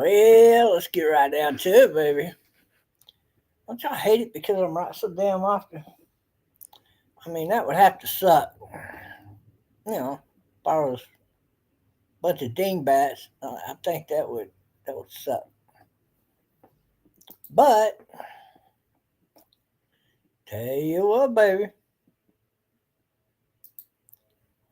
Well, let's get right down to it, baby. Don't y'all hate it because I'm right so damn often? I mean, that would have to suck. If I was a bunch of dingbats, I think that would suck. But tell you what, baby,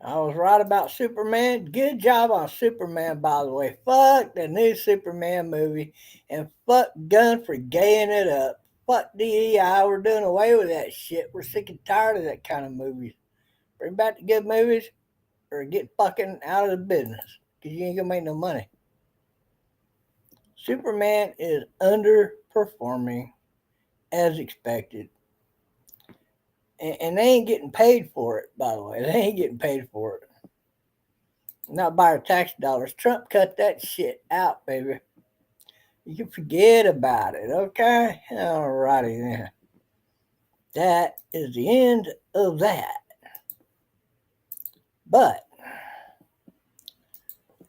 I was right about Superman. Good job on Superman, by the way. Fuck the new Superman movie, and fuck Gunn for gaying it up. Fuck DEI, we're doing away with that shit. We're sick and tired of that kind of movies. Bring back the good movies or get fucking out of the business because you ain't gonna make no money. Superman is underperforming as expected. And they ain't getting paid for it, by the way. They ain't getting paid for it. Not by our tax dollars. Trump cut that shit out, baby. You can forget about it, okay? Alrighty then. That is the end of that. But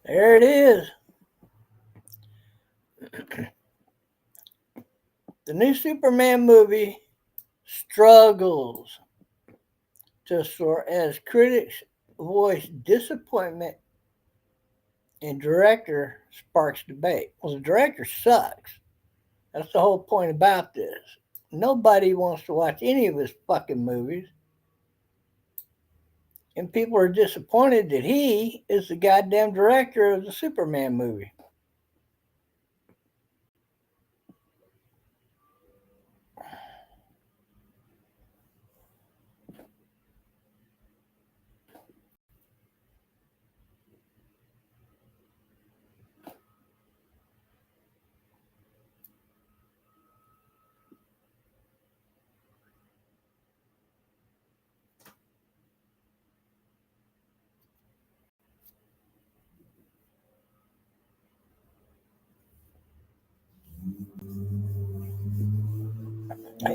there it is. The new Superman movie struggles to soar as critics voice disappointment and director sparks debate. Well, the director sucks. That's the whole point about this. Nobody wants to watch any of his fucking movies. And people are disappointed that he is the goddamn director of the Superman movie.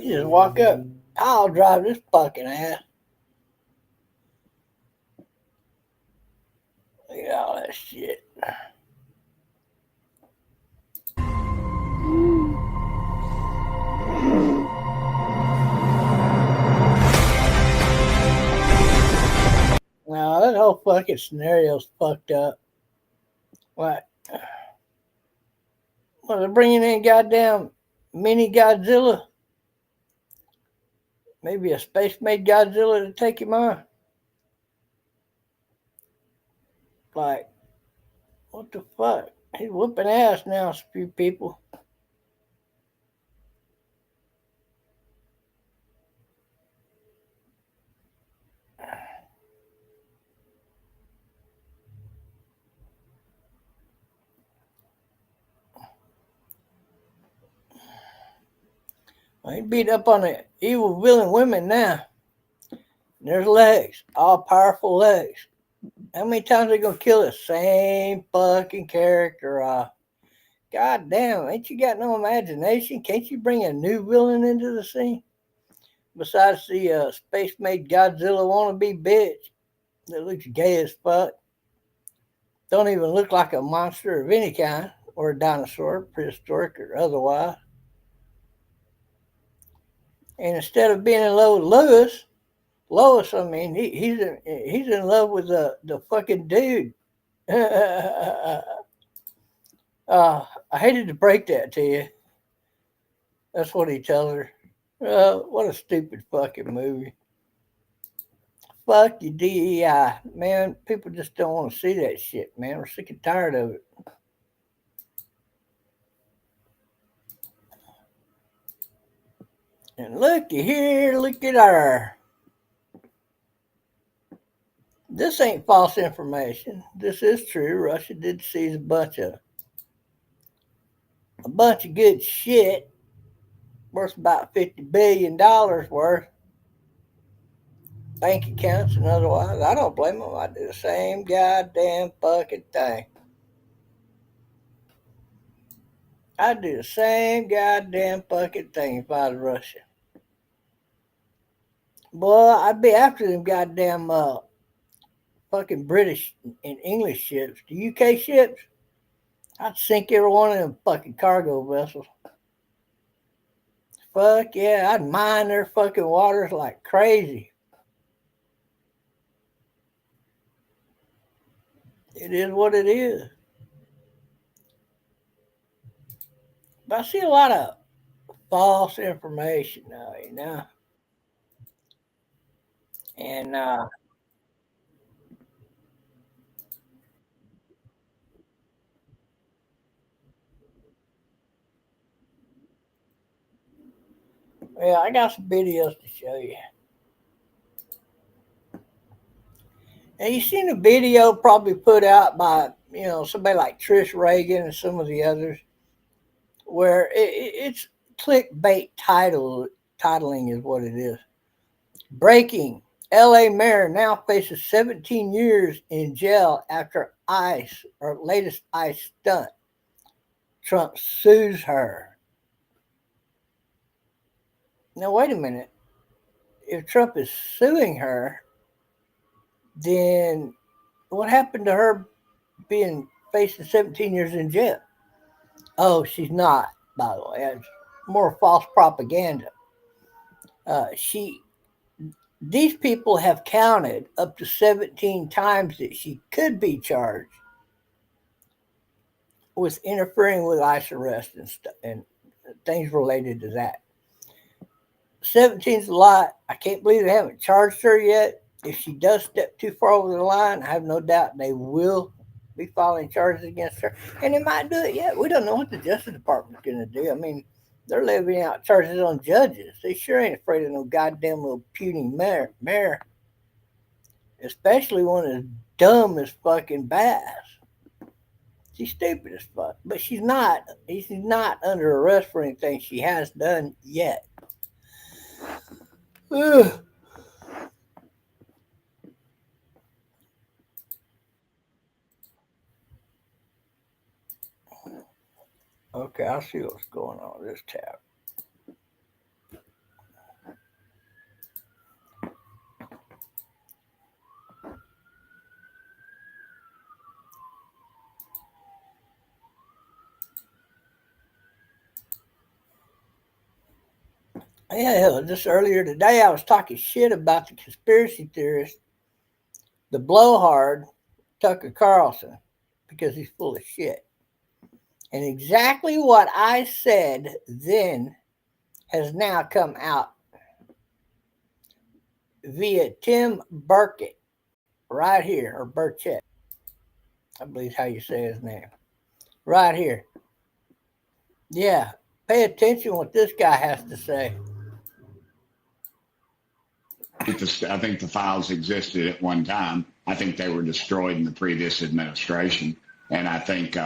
He just walk up, I'll drive this fucking ass. Look at all that shit. Now that whole fucking scenario's fucked up. What? Well, they're bringing in goddamn mini Godzilla. Maybe a space-made Godzilla to take him on. Like, what the fuck? He's whooping ass now, a few people. Well, he beat up on the evil villain women now. There's legs, all powerful legs. How many times are they gonna kill the same fucking character off? God damn, ain't you got no imagination? Can't you bring a new villain into the scene? Besides the space-made Godzilla wannabe bitch that looks gay as fuck. Don't even look like a monster of any kind, or a dinosaur, prehistoric or otherwise. And instead of being in love with Lois, I mean, he's in love with the fucking dude. I hated to break that to you. That's what he tells her. What a stupid fucking movie. Fuck you, DEI. Man, people just don't want to see that shit, man. We're sick and tired of it. And looky here, look at her. This ain't false information. This is true. Russia did seize a bunch of good shit worth about $50 billion worth. Bank accounts and otherwise. I don't blame them. I do the same goddamn fucking thing. I'd do the same goddamn fucking thing if I was Russia. Boy, I'd be after them goddamn fucking British and English ships. The UK ships, I'd sink every one of them fucking cargo vessels. Fuck yeah, I'd mine their fucking waters like crazy. It is what it is. But I see a lot of false information now, you know. And yeah, I got some videos to show you. And you seen the video probably put out by somebody like Trish Reagan and some of the others, where it's clickbait titling is what it is. Breaking: L.A. mayor now faces 17 years in jail after ICE or latest ICE stunt. Trump sues her. Now wait a minute. If Trump is suing her, then what happened to her being facing 17 years in jail? Oh, she's not, by the way. It's more false propaganda. She These people have counted up to 17 times that she could be charged with interfering with ICE arrest and things related to that. 17's a lot. I can't believe they haven't charged her yet. If she does step too far over the line, I have no doubt they will be filing charges against her. And they might do it yet. We don't know what the Justice Department's going to do. I mean, they're levying out charges on judges. They sure ain't afraid of no goddamn little puny mayor, especially one as dumb as fucking Bass. She's stupid as fuck, but she's not. She's not under arrest for anything she has done yet. Ugh. Okay, I'll see what's going on with this tab. Yeah, just earlier today I was talking shit about the conspiracy theorist, the blowhard, Tucker Carlson, because he's full of shit. And exactly what I said then has now come out via Tim Burkett, right here, or Burchett, I believe is how you say his name, right here. Yeah, pay attention what this guy has to say. I think the files existed at one time. I think they were destroyed in the previous administration. And I think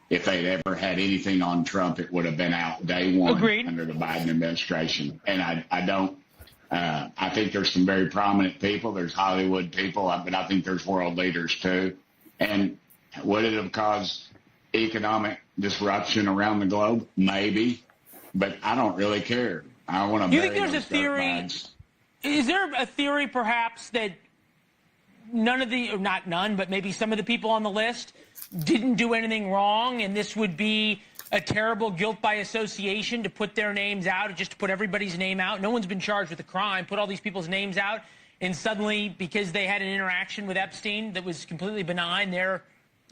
if they'd ever had anything on Trump, it would have been out day one. Agreed. Under the Biden administration. And I don't. I think there's some very prominent people. There's Hollywood people, but I think there's world leaders too. And would it have caused economic disruption around the globe? Maybe. But I don't really care. I want to. Do you think there's a theory? Is there a theory, perhaps, that none of the, or not none, but maybe some of the people on the list didn't do anything wrong, and this would be a terrible guilt by association to put their names out, just to put everybody's name out? No one's been charged with a crime. Put all these people's names out, and suddenly, because they had an interaction with Epstein that was completely benign, they're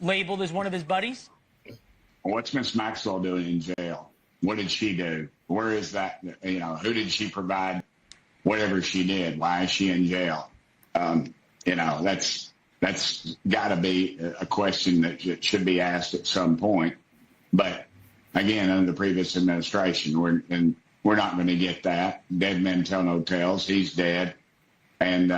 labeled as one of his buddies? What's Miss Maxwell doing in jail? What did she do? Where is that? Who did she provide whatever she did? Why is she in jail? That's got to be a question that should be asked at some point. But again, under the previous administration, we're not going to get that. Dead men tell no tales. He's dead, and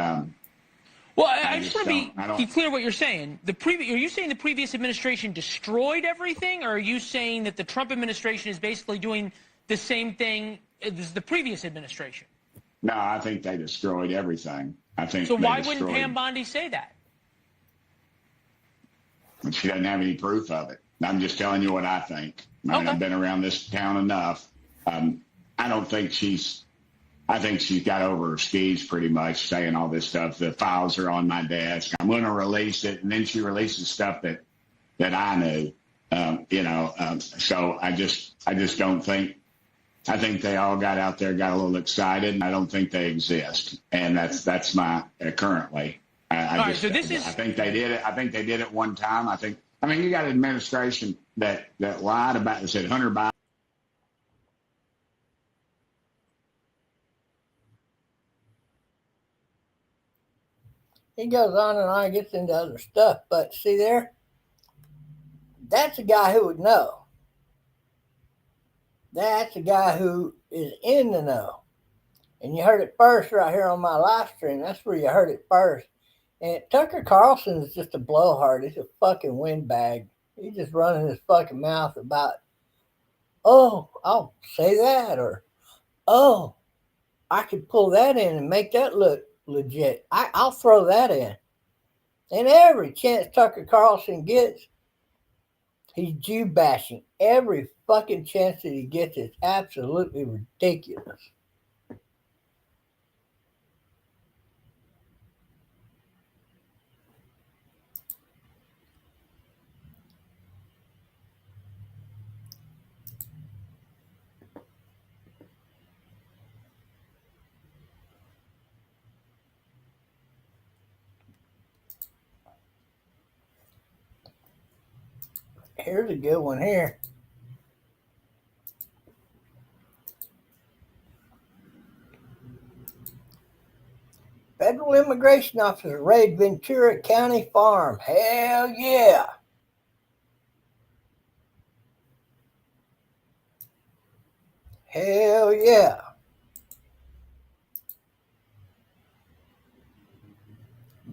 well, I just want to be clear what you're saying. Are you saying the previous administration destroyed everything, or are you saying that the Trump administration is basically doing the same thing as the previous administration? No, I think they destroyed everything. I think. So why wouldn't Pam Bondi say that? She doesn't have any proof of it. I'm just telling you what I think. I've been around this town enough. I don't think I think she's got over her skis pretty much, saying all this stuff. The files are on my desk. I'm going to release it, and then she releases stuff that I knew. So I just don't think. I think they all got out there, got a little excited, and I don't think they exist. And that's my currently. I think they did it. I think they did it one time. I mean, you got an administration that lied about it, said Hunter Biden. He goes on and on, gets into other stuff. But see there, that's a guy who would know. That's a guy who is in the know. And you heard it first right here on my live stream. That's where you heard it first. And Tucker Carlson is just a blowhard. He's a fucking windbag. He's just running his fucking mouth about, oh, I'll say that, or, oh, I could pull that in and make that look legit. I'll throw that in. And every chance Tucker Carlson gets, he's Jew bashing. Every fucking chance that he gets is absolutely ridiculous. Here's a good one here. Federal immigration officer raid Ventura County farm. Hell yeah. Hell yeah.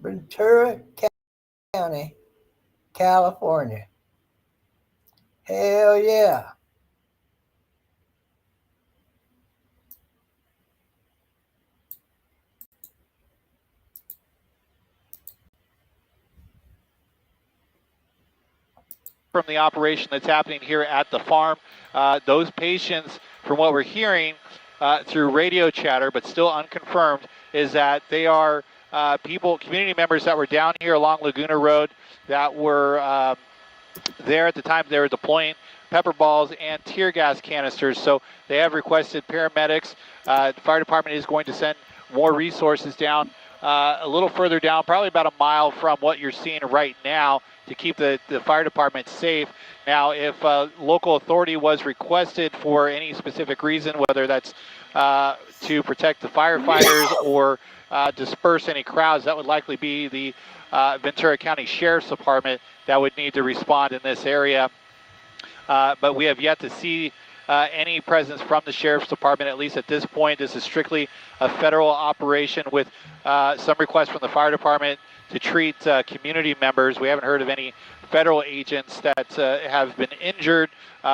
Ventura County, California. Hell yeah. From the operation that's happening here at the farm, those patients, from what we're hearing through radio chatter, but still unconfirmed, is that they are community members that were down here along Laguna Road that were there at the time they were deploying pepper balls and tear gas canisters. So they have requested paramedics. The fire department is going to send more resources down a little further down, probably about a mile from what you're seeing right now, to keep the fire department safe. Now, if local authority was requested for any specific reason, whether that's to protect the firefighters or disperse any crowds, that would likely be the Ventura County Sheriff's Department that would need to respond in this area. But we have yet to see any presence from the Sheriff's Department, at least at this point. This is strictly a federal operation with some requests from the fire department to treat community members. We haven't heard of any federal agents that have been injured.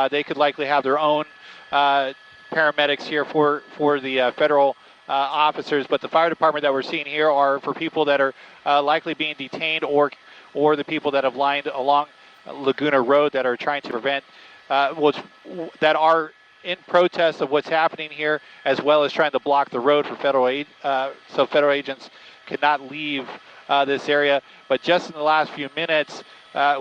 They could likely have their own paramedics here for the federal officers, but the fire department that we're seeing here are for people that are likely being detained or the people that have lined along Laguna Road that are trying to prevent that are in protest of what's happening here, as well as trying to block the road for federal aid, so federal agents cannot leave this area. But just in the last few minutes,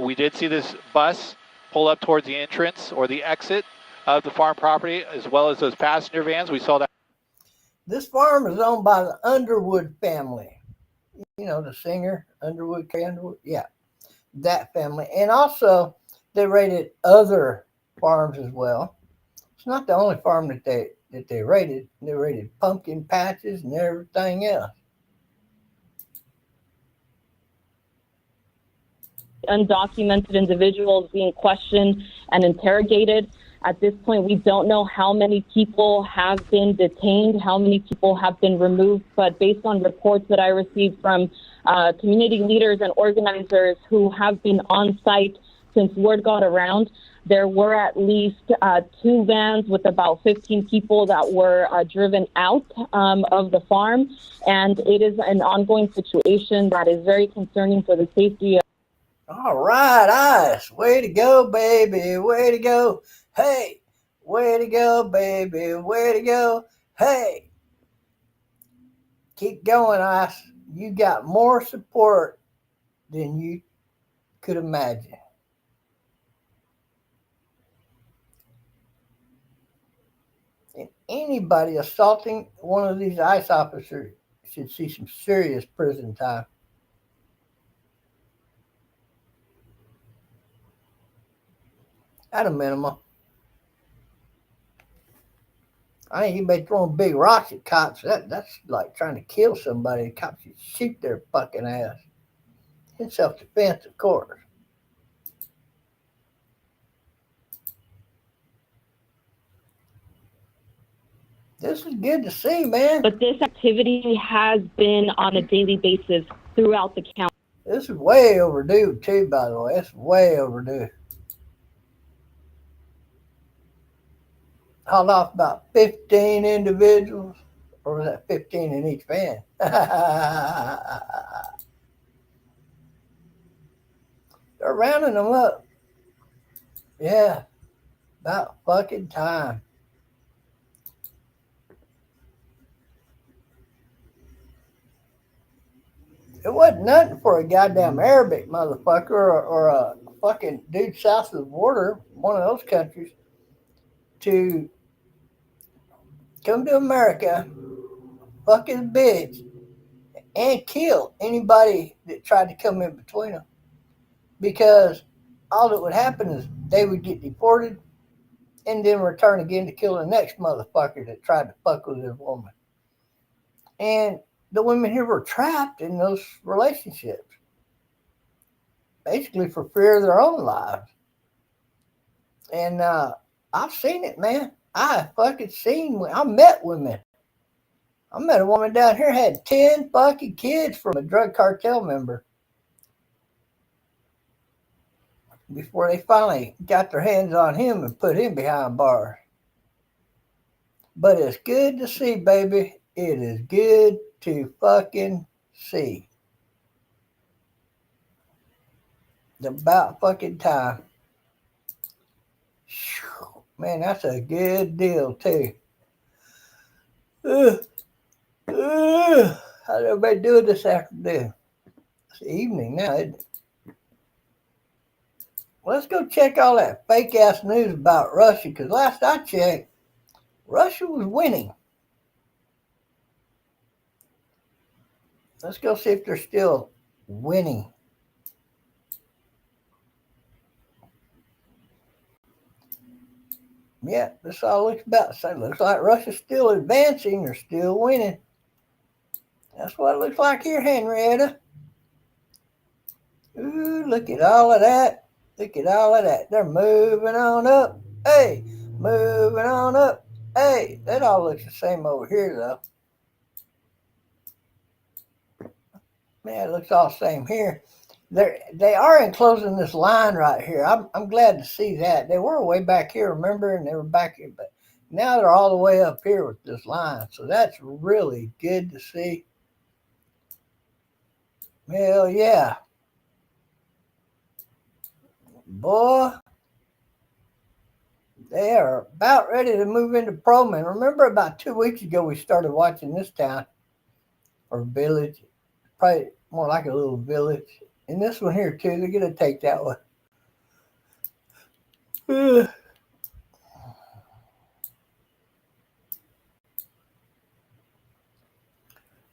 we did see this bus pull up towards the entrance or the exit of the farm property, as well as those passenger vans. We saw that. This farm is owned by the Underwood family. You know, the singer, Underwood. Yeah, that family. And also, they raided other farms as well. It's not the only farm that they raided. They raided pumpkin patches and everything else. Undocumented individuals being questioned and interrogated. At this point, we don't know how many people have been detained, how many people have been removed, but based on reports that I received from community leaders and organizers who have been on site since word got around, there were at least 2 vans with about 15 people that were driven out of the farm, and it is an ongoing situation that is very concerning for the safety of. All right, Ice. Way to go, baby. Way to go. Hey, way to go, baby. Way to go. Hey. Keep going, Ice. You got more support than you could imagine. anybody assaulting one of these ICE officers should see some serious prison time. At a minimum. I ain't anybody throwing big rocks at cops. That's like trying to kill somebody. The cops should shoot their fucking ass. In self-defense, of course. This is good to see, man. But this activity has been on a daily basis throughout the county. This is way overdue, too, by the way. It's way overdue. Hauled off about 15 individuals. Or was that 15 in each van? They're rounding them up. Yeah. About fucking time. It wasn't nothing for a goddamn Arabic motherfucker or a fucking dude south of the border, one of those countries, to come to America, fuck his bitch, and kill anybody that tried to come in between them. Because all that would happen is they would get deported and then return again to kill the next motherfucker that tried to fuck with this woman. And the women here were trapped in those relationships, basically for fear of their own lives. And I've seen it, man. I met women. I met a woman down here had 10 fucking kids from a drug cartel member before they finally got their hands on him and put him behind bars. But it's good to see, baby. It is good to fucking see. It's about fucking time. Man, that's a good deal, too. How's everybody doing this afternoon? It's evening now, isn't it? Let's go check all that fake-ass news about Russia, because last I checked, Russia was winning. Let's go see if they're still winning. Yeah, this all looks about the same. Looks like Russia's still advancing or still winning. That's what it looks like here, Henrietta. Ooh, look at all of that. Look at all of that. They're moving on up. Hey, moving on up. Hey, that all looks the same over here, though. Man, it looks all the same here. They are enclosing this line right here. I'm glad to see that. They were way back here, remember? And they were back here, but now they're all the way up here with this line. So that's really good to see. Hell yeah. Boy, they are about ready to move into Proman. Remember about 2 weeks ago we started watching this town or village, probably more like a little village. And this one here too, they're gonna take that one.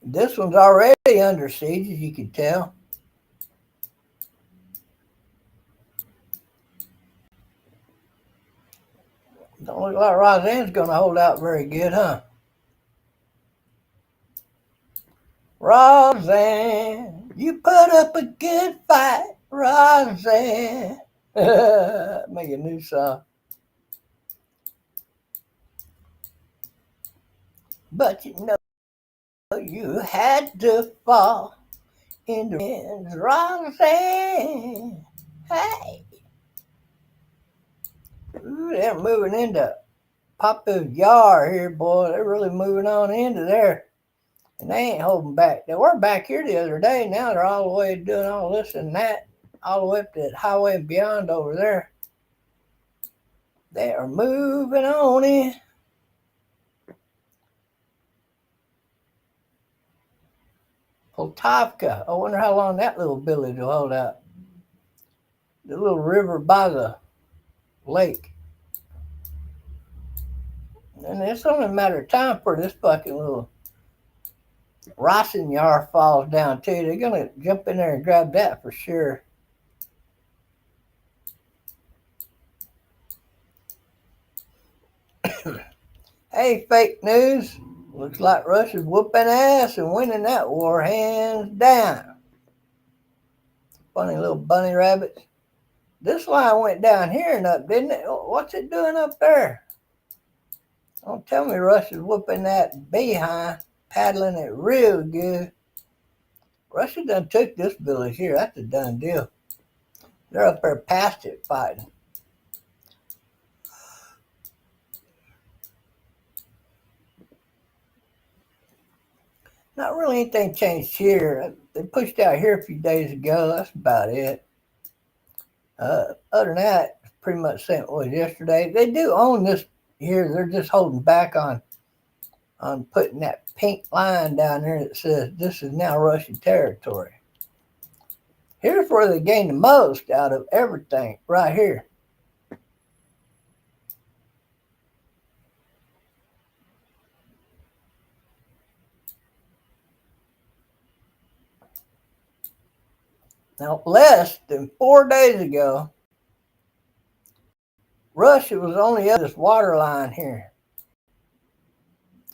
This one's already under siege, as you can tell. Don't look like Roseanne's gonna hold out very good, huh? Roseanne, you put up a good fight, Roseanne. Make a new song. But you know you had to fall in the hands, Roseanne. Hey. Ooh, they're moving into Papa's yard here, boy. They're really moving on into there. And they ain't holding back. They were back here the other day. Now they're all the way doing all this and that, all the way up to that highway and beyond over there. They are moving on in. Poltavka. I wonder how long that little village will hold out. The little river by the lake. And it's only a matter of time for this fucking little ricin yard falls down too. They're gonna jump in there and grab that for sure. Hey, fake news. Looks like Russia's whooping ass and winning that war hands down. Funny little bunny rabbits. This line went down here and up, didn't it? What's it doing up there? Don't tell me Russia's whooping that behind, paddling it real good. Russia done took this village here. That's a done deal. They're up there past it fighting. Not really anything changed here. They pushed out here a few days ago. That's about it. Other than that, it's pretty much the same it was yesterday. They do own this here. They're just holding back on putting that pink line down there that says this is now Russian territory. Here's where they gain the most out of everything, right here. Now, less than 4 days ago, Russia was only up this water line here.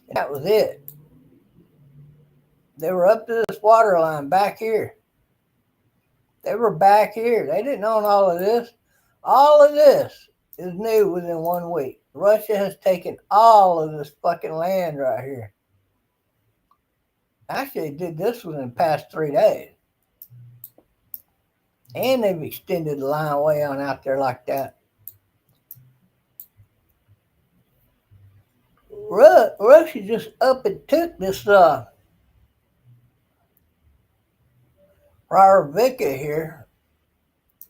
And that was it. They were up to this water line back here. They were back here. They didn't own all of this. All of this is new within 1 week. Russia has taken all of this fucking land right here. Actually, they did this within the past 3 days. And they've extended the line way on out there like that. Russia just up and took this Rarvika here.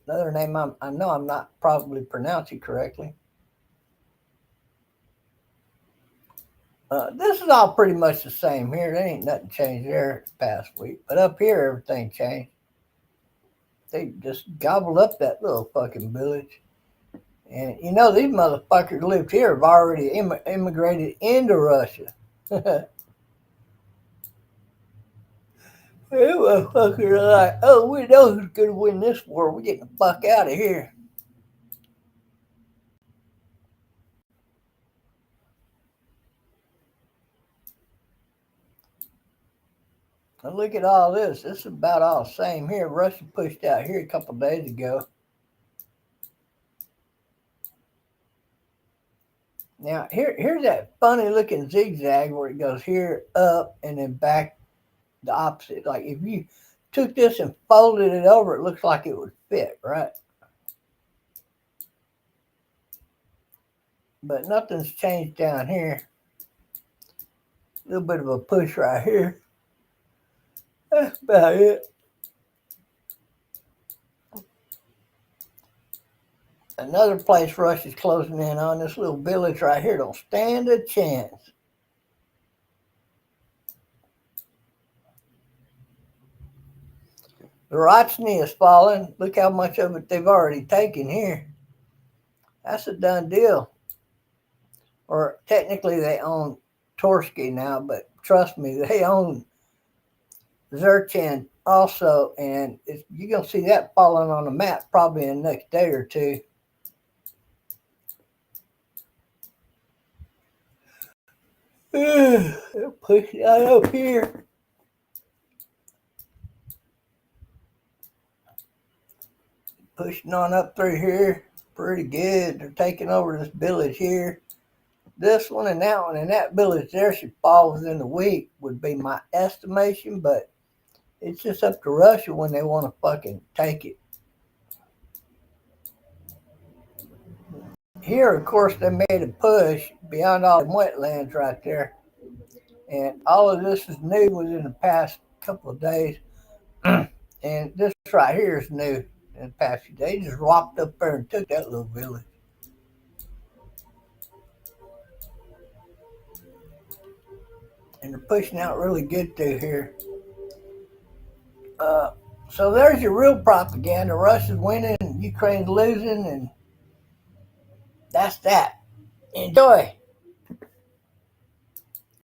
Another name I know I'm not probably pronouncing correctly. This is all pretty much the same here. There ain't nothing changed there this past week. But up here, everything changed. They just gobbled up that little fucking village. And you know, these motherfuckers lived here have already immigrated into Russia. These motherfuckers are like, oh, we know who's going to win this war. We're getting the fuck out of here. Now look at all this. This is about all the same here. Russia pushed out here a couple days ago. Now, here's that funny looking zigzag where it goes here, up, and then back the opposite. Like if you took this and folded it over, it looks like it would fit, right? But nothing's changed down here. A little bit of a push right here. That's about it. Another place Russia's closing in on, this little village right here, don't stand a chance. The Rochny is falling. Look how much of it they've already taken here. That's a done deal. Or technically they own Torsky now, but trust me, they own Zerchin also, and you're going to see that falling on the map probably in the next day or two. Push it out up here. Pushing on up through here. Pretty good. They're taking over this village here. This one and that village there should fall within a week, would be my estimation, but it's just up to Russia when they want to fucking take it. Here, of course, they made a push beyond all the wetlands right there. And all of this is new within the past couple of days. And this right here is new in the past few days. They just walked up there and took that little village. And they're pushing out really good through here. So there's your real propaganda. Russia's winning, Ukraine's losing, and that's that. Enjoy.